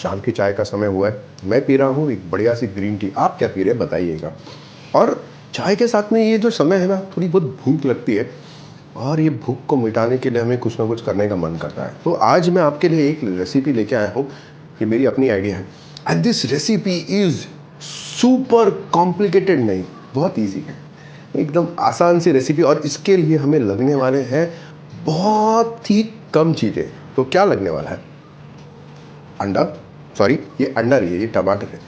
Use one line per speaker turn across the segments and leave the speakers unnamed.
शाम की चाय का समय हुआ है, मैं पी रहा हूँ एक बढ़िया सी ग्रीन टी। आप क्या पी रहे हैं बताइएगा। और चाय के साथ में ये जो समय है ना, थोड़ी बहुत भूख लगती है और ये भूख को मिटाने के लिए हमें कुछ ना कुछ करने का मन करता है। तो आज मैं आपके लिए एक रेसिपी लेके आया हूँ। ये मेरी अपनी आइडिया है and this recipe is super complicated नहीं, बहुत ईजी है, एकदम आसान सी रेसिपी। और इसके लिए हमें लगने वाले हैं बहुत ही कम चीज़ें। तो क्या लगने वाला है? अंडा, सॉरी ये अंडा नहीं है, ये टमाटर है।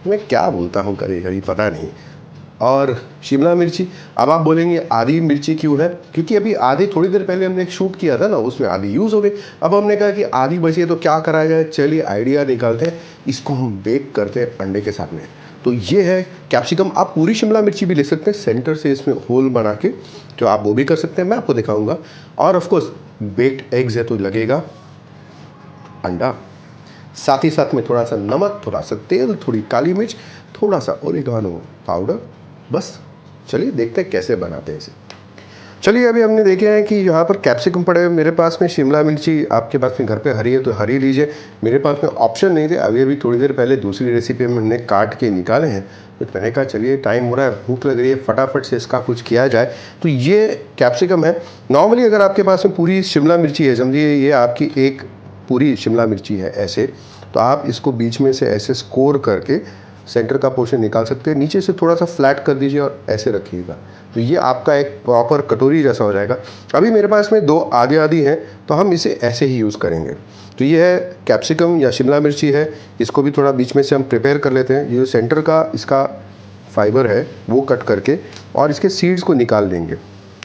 मैं क्या बोलता हूँ कभी कभी पता नहीं। और शिमला मिर्ची। अब आप बोलेंगे आधी मिर्ची क्यों है? क्योंकि अभी आधी थोड़ी देर पहले हमने एक शूट किया था ना, उसमें आधी यूज़ हो गई। अब हमने कहा कि आधी बची है तो क्या करा जाए, चलिए आइडिया निकालते हैं, इसको हम बेक करते हैं अंडे के साथ में। तो ये है कैप्सिकम। आप पूरी शिमला मिर्ची भी ले सकते हैं, सेंटर से इसमें होल बना के, तो आप वो भी कर सकते हैं, मैं आपको दिखाऊंगा। और ऑफकोर्स बेक्ड एग्स है तो लगेगा अंडा, साथ ही साथ में थोड़ा सा नमक, थोड़ा सा तेल, थोड़ी काली मिर्च, थोड़ा सा ओरिगानो पाउडर। बस चलिए देखते हैं कैसे बनाते हैं इसे। चलिए अभी हमने देखे हैं कि यहाँ पर कैप्सिकम पड़े हुए, मेरे पास में शिमला मिर्ची, आपके पास में घर पे हरी है तो हरी लीजिए। मेरे पास में ऑप्शन नहीं थे, अभी अभी थोड़ी देर पहले दूसरी रेसिपी में हमने काट के निकाले हैं। तो मैंने कहा चलिए टाइम हो रहा है, भूख लग रही है, फटाफट से इसका कुछ किया जाए। तो ये कैप्सिकम है। नॉर्मली अगर आपके पास में पूरी शिमला मिर्ची है, समझिए ये आपकी एक पूरी शिमला मिर्ची है ऐसे, तो आप इसको बीच में से ऐसे स्कोर करके सेंटर का पोर्शन निकाल सकते हैं, नीचे से थोड़ा सा फ्लैट कर दीजिए और ऐसे रखिएगा। तो ये आपका एक प्रॉपर कटोरी जैसा हो जाएगा। अभी मेरे पास में दो आधी आधी हैं तो हम इसे ऐसे ही यूज़ करेंगे। तो ये है कैप्सिकम या शिमला मिर्ची है, इसको भी थोड़ा बीच में से हम प्रिपेयर कर लेते हैं। ये सेंटर का इसका फाइबर है वो कट करके और इसके सीड्स को निकाल देंगे।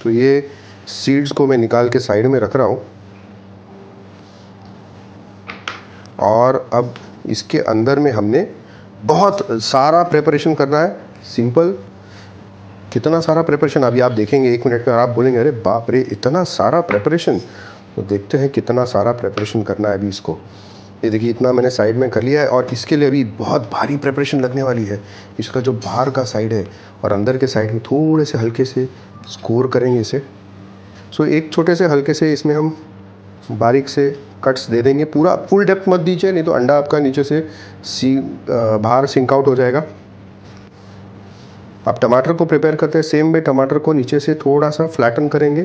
तो ये सीड्स को मैं निकाल के साइड में रख रहा हूँ। और अब इसके अंदर में हमने बहुत सारा प्रिपरेशन करना है, सिंपल। कितना सारा प्रिपरेशन अभी आप देखेंगे 1 मिनट में और आप बोलेंगे अरे बाप रे इतना सारा प्रिपरेशन। तो देखते हैं कितना सारा प्रिपरेशन करना है अभी इसको। ये देखिए इतना मैंने साइड में कर लिया है और इसके लिए अभी बहुत भारी प्रिपरेशन लगने वाली है। इसका जो बाहर का साइड है और अंदर के साइड में थोड़े से हल्के से स्कोर करेंगे इसे। सो एक छोटे से हल्के से इसमें हम बारीक से कट्स दे देंगे। पूरा फुल डेप्थ मत दीजिए, नहीं तो अंडा आपका नीचे से बाहर सिंक आउट हो जाएगा। आप टमाटर को प्रिपेयर करते हैं सेम वे, टमाटर को नीचे से थोड़ा सा फ्लैटन करेंगे,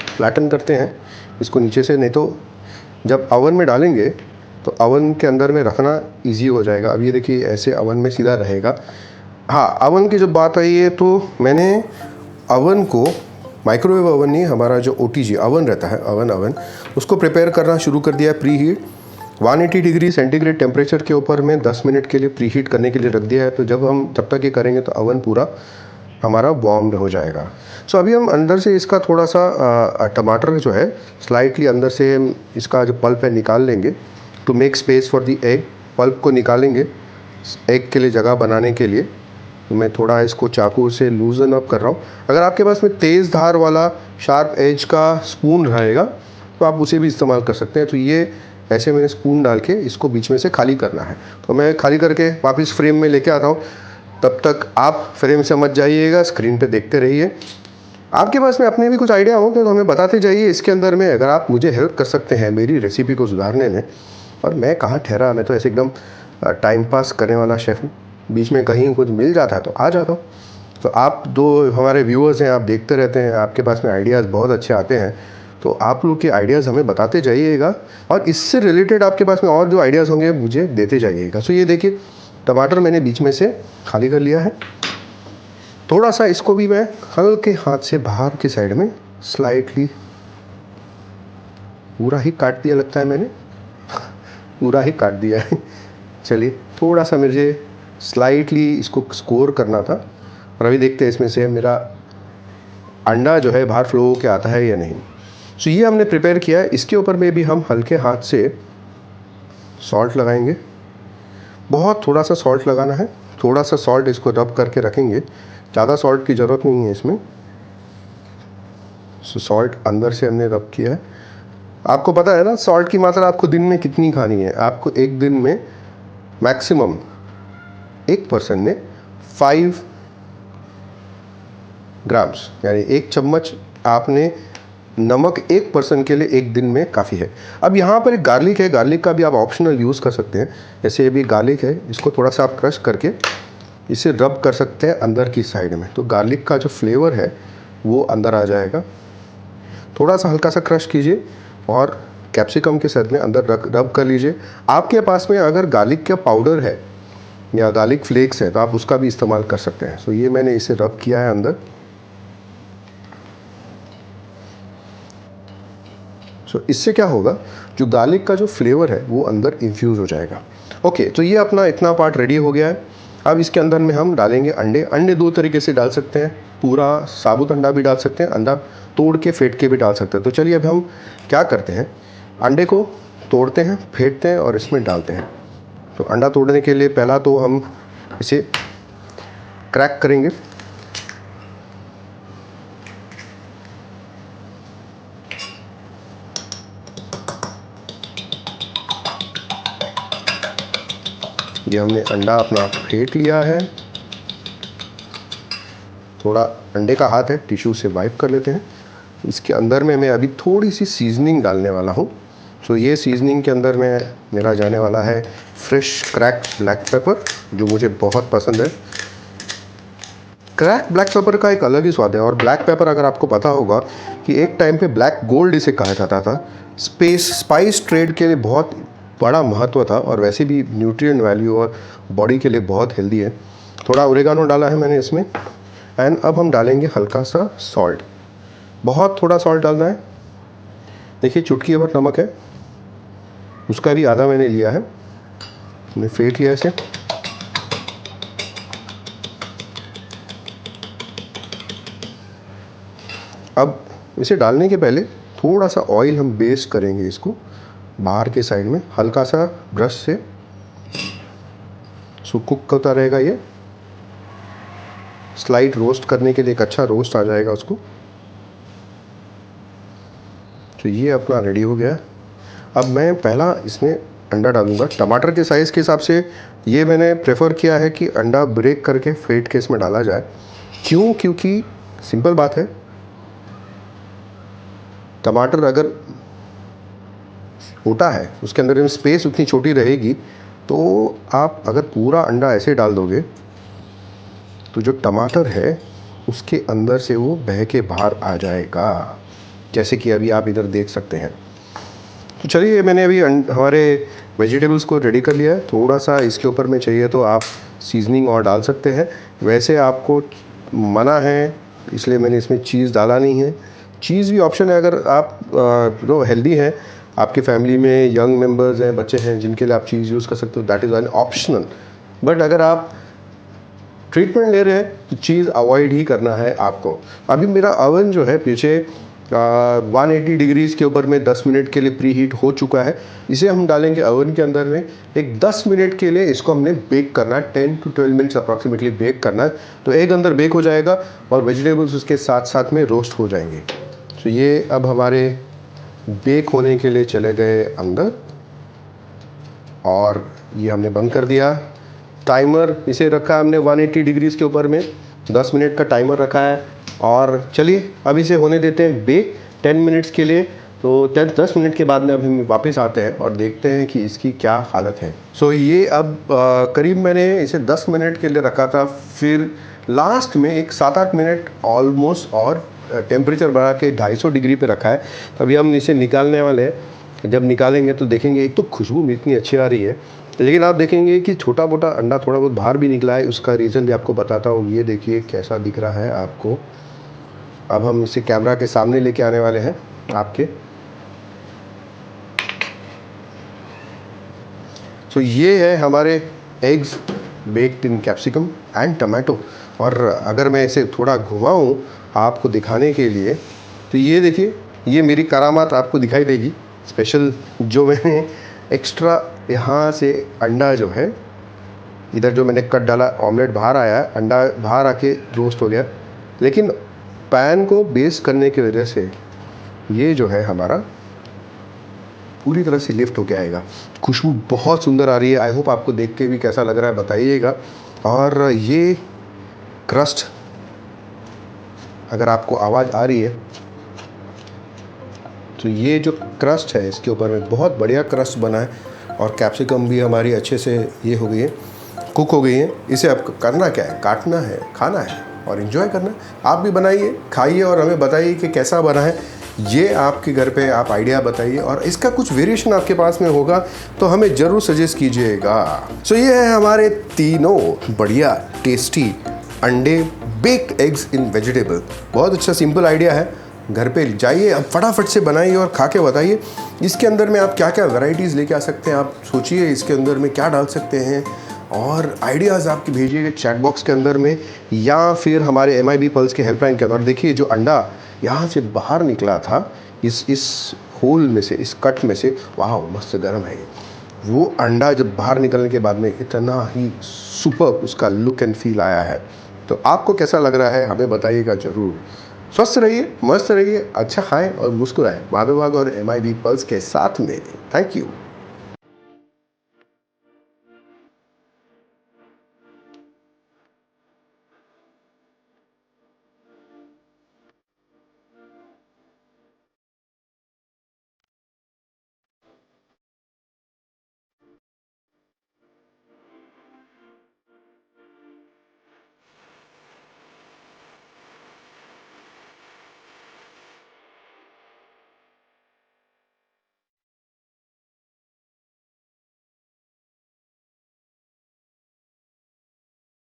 फ्लैटन करते हैं इसको नीचे से, नहीं तो जब अवन में डालेंगे तो अवन के अंदर में रखना इजी हो जाएगा। अब ये देखिए ऐसे अवन में सीधा रहेगा। हाँ, अवन की जब बात आई है तो मैंने अवन को, माइक्रोवेव अवन नहीं, हमारा जो OTG अवन रहता है, अवन उसको प्रिपेयर करना शुरू कर दिया है। Pre heat 180 degree centigrade temperature के ऊपर में 10 मिनट के लिए प्री हीट करने के लिए रख दिया है। तो जब तक ये करेंगे तो अवन पूरा हमारा वार्म हो जाएगा। सो अभी हम अंदर से इसका थोड़ा सा टमाटर जो है स्लाइटली अंदर से हम इसका जो पल्प है निकाल लेंगे। To make space for the egg, pulp को निकालेंगे एग के लिए जगह बनाने के लिए। तो मैं थोड़ा इसको चाकू से लूजन अप कर रहा हूँ। अगर आपके पास में तेज़ धार वाला शार्प एज का स्पून रहेगा तो आप उसे भी इस्तेमाल कर सकते हैं। तो ये ऐसे मैंने स्पून डाल के इसको बीच में से खाली करना है। तो मैं खाली करके वापस फ्रेम में लेके आता हूँ। तब तक आप फ्रेम से मत जाइएगा, स्क्रीन पे देखते रहिए। आपके पास में अपने भी कुछ आइडिया हो तो हमें बताते जाइए इसके अंदर में। अगर आप मुझे हेल्प कर सकते हैं मेरी रेसिपी को सुधारने में, और मैं कहाँ ठहरा, मैं तो ऐसे एकदम टाइम पास करने वाला शेफ़ हूँ। बीच में कहीं कुछ मिल जाता है तो आ जाता हूँ। तो आप दो हमारे व्यूअर्स हैं, आप देखते रहते हैं, आपके पास में आइडियाज़ बहुत अच्छे आते हैं, तो आप लोग के आइडियाज़ हमें बताते जाइएगा और इससे रिलेटेड आपके पास में और जो आइडियाज़ होंगे मुझे देते जाइएगा। सो ये देखिए टमाटर मैंने बीच में से खाली कर लिया है। थोड़ा सा इसको भी मैं हल्के हाथ से बाहर की साइड में स्लाइटली, पूरा ही काट दिया लगता है मैंने, पूरा ही काट दिया है। चलिए थोड़ा सा मुझे स्लाइटली इसको स्कोर करना था। और अभी देखते हैं इसमें से मेरा अंडा जो है बाहर फ्लो के आता है या नहीं। सो ये हमने प्रिपेयर किया है। इसके ऊपर में भी हम हल्के हाथ से सॉल्ट लगाएंगे। बहुत थोड़ा सा सॉल्ट लगाना है, थोड़ा सा सॉल्ट इसको रब करके रखेंगे, ज़्यादा सॉल्ट की ज़रूरत नहीं है इसमें। सो सॉल्ट अंदर से हमने रब किया है। आपको पता है ना सॉल्ट की मात्रा आपको दिन में कितनी खानी है। आपको एक दिन में मैक्सिमम एक पर्सन ने 5 ग्राम्स यानी 1 चम्मच आपने नमक एक पर्सन के लिए एक दिन में काफ़ी है। अब यहाँ पर एक गार्लिक है, गार्लिक का भी आप ऑप्शनल यूज़ कर सकते हैं। जैसे ये भी गार्लिक है, इसको थोड़ा सा आप क्रश करके इसे रब कर सकते हैं अंदर की साइड में, तो गार्लिक का जो फ्लेवर है वो अंदर आ जाएगा। थोड़ा सा हल्का सा क्रश कीजिए और कैप्सिकम के साथ में अंदर रब कर लीजिए। आपके पास में अगर गार्लिक का पाउडर है या गार्लिक फ्लेक्स है तो आप उसका भी इस्तेमाल कर सकते हैं। सो ये मैंने इसे रब किया है अंदर। सो इससे क्या होगा, जो गार्लिक का जो फ्लेवर है वो अंदर इन्फ्यूज़ हो जाएगा। ओके, तो ये अपना इतना पार्ट रेडी हो गया है। अब इसके अंदर में हम डालेंगे अंडे। अंडे दो तरीके से डाल सकते हैं, पूरा साबुत अंडा भी डाल सकते हैं, अंडा तोड़ के फेंट के भी डाल सकते हैं। तो चलिए अब हम क्या करते हैं, अंडे को तोड़ते हैं, फेंटते हैं और इसमें डालते हैं। तो अंडा तोड़ने के लिए पहला तो हम इसे क्रैक करेंगे। ये हमने अंडा अपना फेंट लिया है। थोड़ा अंडे का हाथ है, टिश्यू से वाइप कर लेते हैं। इसके अंदर में मैं अभी थोड़ी सी सीजनिंग डालने वाला हूँ। सो ये सीजनिंग के अंदर में मेरा जाने वाला है फ्रेश क्रैक्ड ब्लैक पेपर, जो मुझे बहुत पसंद है। क्रैक्ड ब्लैक पेपर का एक अलग ही स्वाद है। और ब्लैक पेपर अगर आपको पता होगा कि एक टाइम पे ब्लैक गोल्ड इसे कहा जाता था। स्पाइस ट्रेड के लिए बहुत बड़ा महत्व था और वैसे भी न्यूट्रिएंट वैल्यू और बॉडी के लिए बहुत हेल्दी है। थोड़ा ओरेगानो डाला है मैंने इसमें। एंड अब हम डालेंगे हल्का सा सॉल्ट, बहुत थोड़ा सॉल्ट डालना है। देखिए चुटकी भर नमक है, उसका भी आधा मैंने लिया है, मैंने फेंट लिया इसे। अब इसे डालने के पहले थोड़ा सा ऑयल हम बेस्ट करेंगे इसको बाहर के साइड में, हल्का सा ब्रश से। सो कुक होता रहेगा ये, स्लाइड रोस्ट करने के लिए एक अच्छा रोस्ट आ जाएगा उसको। तो ये अपना रेडी हो गया। अब मैं पहला इसमें अंडा डालूंगा। टमाटर के साइज़ के हिसाब से ये मैंने प्रेफर किया है कि अंडा ब्रेक करके फेंट के इसमें डाला जाए। क्यों? क्योंकि सिंपल बात है, टमाटर अगर छोटा है उसके अंदर में स्पेस उतनी छोटी रहेगी, तो आप अगर पूरा अंडा ऐसे डाल दोगे तो जो टमाटर है उसके अंदर से वो बह के बाहर आ जाएगा, जैसे कि अभी आप इधर देख सकते हैं। तो चलिए मैंने अभी हमारे वेजिटेबल्स को रेडी कर लिया है। थोड़ा सा इसके ऊपर में चाहिए तो आप सीजनिंग और डाल सकते हैं, वैसे आपको मना है इसलिए मैंने इसमें चीज़ डाला नहीं है। चीज़ भी ऑप्शन है, अगर आप जो हेल्दी हैं, आपकी फैमिली में यंग मेंबर्स हैं, बच्चे हैं जिनके लिए आप चीज़ यूज़ कर सकते हो, that is an optional. But अगर आप ट्रीटमेंट ले रहे हैं तो चीज़ अवॉइड ही करना है आपको। अभी मेरा ओवन जो है पीछे 180 डिग्रीज़ के ऊपर में 10 मिनट के लिए प्री हीट हो चुका है। इसे हम डालेंगे ओवन के अंदर में। एक 10 मिनट के लिए इसको हमने बेक करना है, 10 to 12 मिनट्स अप्रॉक्सीमेटली बेक करना है। तो एग अंदर बेक हो जाएगा और वेजिटेबल्स उसके साथ साथ में रोस्ट हो जाएंगे। तो ये अब हमारे बेक होने के लिए चले गए अंदर और ये हमने बंद कर दिया। टाइमर इसे रखा है हमने 180 डिग्रीज़ के ऊपर में, 10 मिनट का टाइमर रखा है। और चलिए अब इसे होने देते हैं बेक 10 मिनट्स के लिए। तो 10 मिनट के बाद में अभी हम वापस आते हैं और देखते हैं कि इसकी क्या हालत है। सो ये अब करीब मैंने इसे 10 मिनट के लिए रखा था, फिर लास्ट में एक 7-8 मिनट ऑलमोस्ट और टेम्परेचर बढ़ा के 250 डिग्री पे रखा है। अभी हम इसे निकालने वाले हैं। जब निकालेंगे तो देखेंगे, एक तो खुशबू इतनी अच्छी आ रही है, लेकिन आप देखेंगे कि छोटा मोटा अंडा थोड़ा बहुत बाहर भी निकला है। उसका रीज़न भी आपको बताता हूँ। ये देखिए कैसा दिख रहा है आपको। अब हम इसे कैमरा के सामने लेके आने वाले हैं आपके। तो ये है हमारे eggs baked in capsicum and tomato. और अगर मैं इसे थोड़ा घुमाऊँ आपको दिखाने के लिए, तो ये देखिए, ये मेरी करामात आपको दिखाई देगी। स्पेशल जो मैंने एक्स्ट्रा यहाँ से अंडा जो है, इधर जो मैंने कट डाला, ऑमलेट बाहर आया, अंडा बाहर आके रोस्ट हो गया, लेकिन पैन को बेस करने की वजह से ये जो है हमारा पूरी तरह से लिफ्ट होके आएगा। खुशबू बहुत सुंदर आ रही है। आई होप आपको देख के भी कैसा लग रहा है बताइएगा। और ये क्रस्ट, अगर आपको आवाज़ आ रही है तो ये जो क्रस्ट है इसके ऊपर में बहुत बढ़िया क्रस्ट बना है और कैप्सिकम भी हमारी अच्छे से ये हो गई है, कुक हो गई है। इसे अब करना क्या है, काटना है, खाना है और इन्जॉय करना है। आप भी बनाइए, खाइए और हमें बताइए कि कैसा बना है। ये आपके घर पे आप आइडिया बताइए और इसका कुछ वेरिएशन आपके पास में होगा तो हमें ज़रूर सजेस्ट कीजिएगा। सो ये है हमारे तीनों बढ़िया टेस्टी अंडे बेक्ड एग्स इन वेजिटेबल। बहुत अच्छा सिंपल आइडिया है, घर पे जाइए अब फटाफट से बनाइए और खा के बताइए इसके अंदर में आप क्या क्या वैरायटीज़ लेके आ सकते हैं। आप सोचिए इसके अंदर में क्या डाल सकते हैं और आइडियाज़ आपके भेजिएगा चैट बॉक्स के अंदर में या फिर हमारे MIB पल्स के हेल्पलाइन के अंदर। देखिए जो अंडा यहाँ से बाहर निकला था इस होल में से, इस कट में से, वाह मस्त गर्म है ये। वो अंडा जब बाहर निकलने के बाद में इतना ही सुपर उसका लुक एंड फील आया है। तो आपको कैसा लग रहा है हमें बताइएगा ज़रूर। स्वस्थ रहिए, मस्त रहिए, अच्छा खाएं और मुस्कुराएं। भागो भाग और MIB पल्स के साथ में। Thank you.